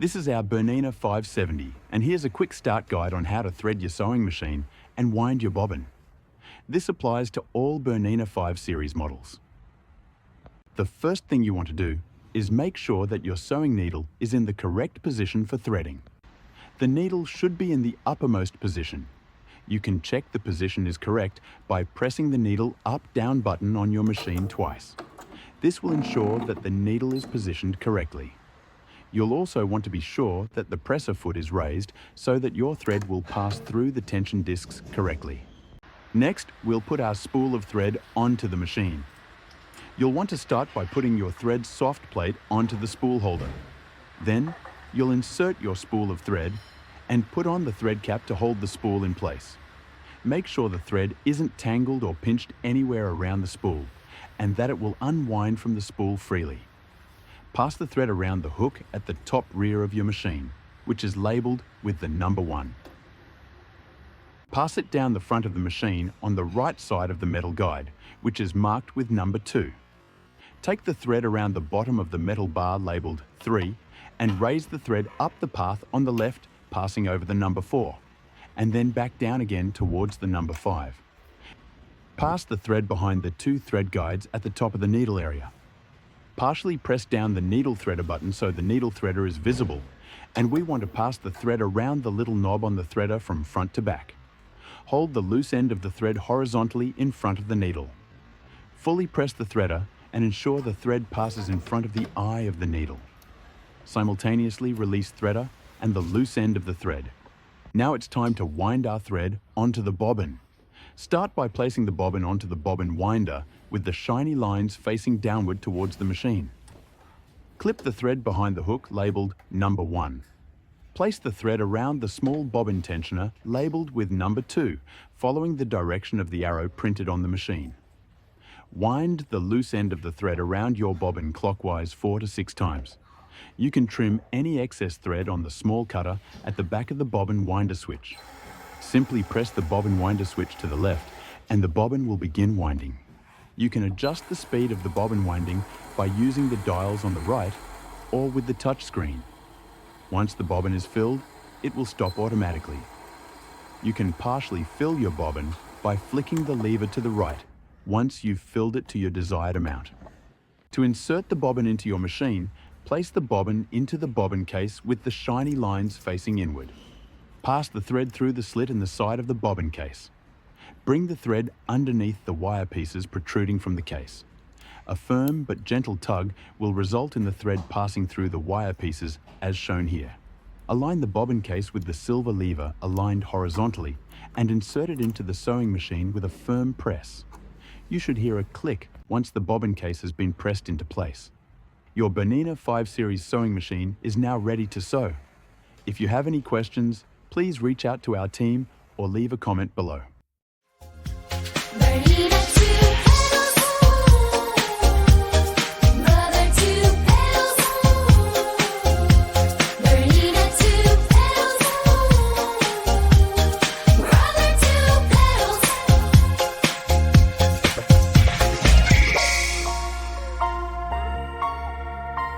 This is our Bernina 570, and here's a quick start guide on how to thread your sewing machine and wind your bobbin. This applies to all Bernina 5 series models. The first thing you want to do is make sure that your sewing needle is in the correct position for threading. The needle should be in the uppermost position. You can check the position is correct by pressing the needle up-down button on your machine twice. This will ensure that the needle is positioned correctly. You'll also want to be sure that the presser foot is raised so that your thread will pass through the tension discs correctly. Next, we'll put our spool of thread onto the machine. You'll want to start by putting your thread soft plate onto the spool holder. Then, you'll insert your spool of thread and put on the thread cap to hold the spool in place. Make sure the thread isn't tangled or pinched anywhere around the spool, and that it will unwind from the spool freely. Pass the thread around the hook at the top rear of your machine, which is labelled with the number 1. Pass it down the front of the machine on the right side of the metal guide, which is marked with number 2. Take the thread around the bottom of the metal bar labelled 3 and raise the thread up the path on the left, passing over the number 4, and then back down again towards the number 5. Pass the thread behind the 2 thread guides at the top of the needle area. Partially press down the needle threader button so the needle threader is visible, and we want to pass the thread around the little knob on the threader from front to back. Hold the loose end of the thread horizontally in front of the needle. Fully press the threader and ensure the thread passes in front of the eye of the needle. Simultaneously release threader and the loose end of the thread. Now it's time to wind our thread onto the bobbin. Start by placing the bobbin onto the bobbin winder with the shiny lines facing downward towards the machine. Clip the thread behind the hook labelled number 1. Place the thread around the small bobbin tensioner labelled with number 2, following the direction of the arrow printed on the machine. Wind the loose end of the thread around your bobbin clockwise 4 to 6 times. You can trim any excess thread on the small cutter at the back of the bobbin winder switch. Simply press the bobbin winder switch to the left and the bobbin will begin winding. You can adjust the speed of the bobbin winding by using the dials on the right or with the touch screen. Once the bobbin is filled, it will stop automatically. You can partially fill your bobbin by flicking the lever to the right once you've filled it to your desired amount. To insert the bobbin into your machine, place the bobbin into the bobbin case with the shiny lines facing inward. Pass the thread through the slit in the side of the bobbin case. Bring the thread underneath the wire pieces protruding from the case. A firm but gentle tug will result in the thread passing through the wire pieces as shown here. Align the bobbin case with the silver lever aligned horizontally and insert it into the sewing machine with a firm press. You should hear a click once the bobbin case has been pressed into place. Your Bernina 5 series sewing machine is now ready to sew. If you have any questions, please reach out to our team or leave a comment below.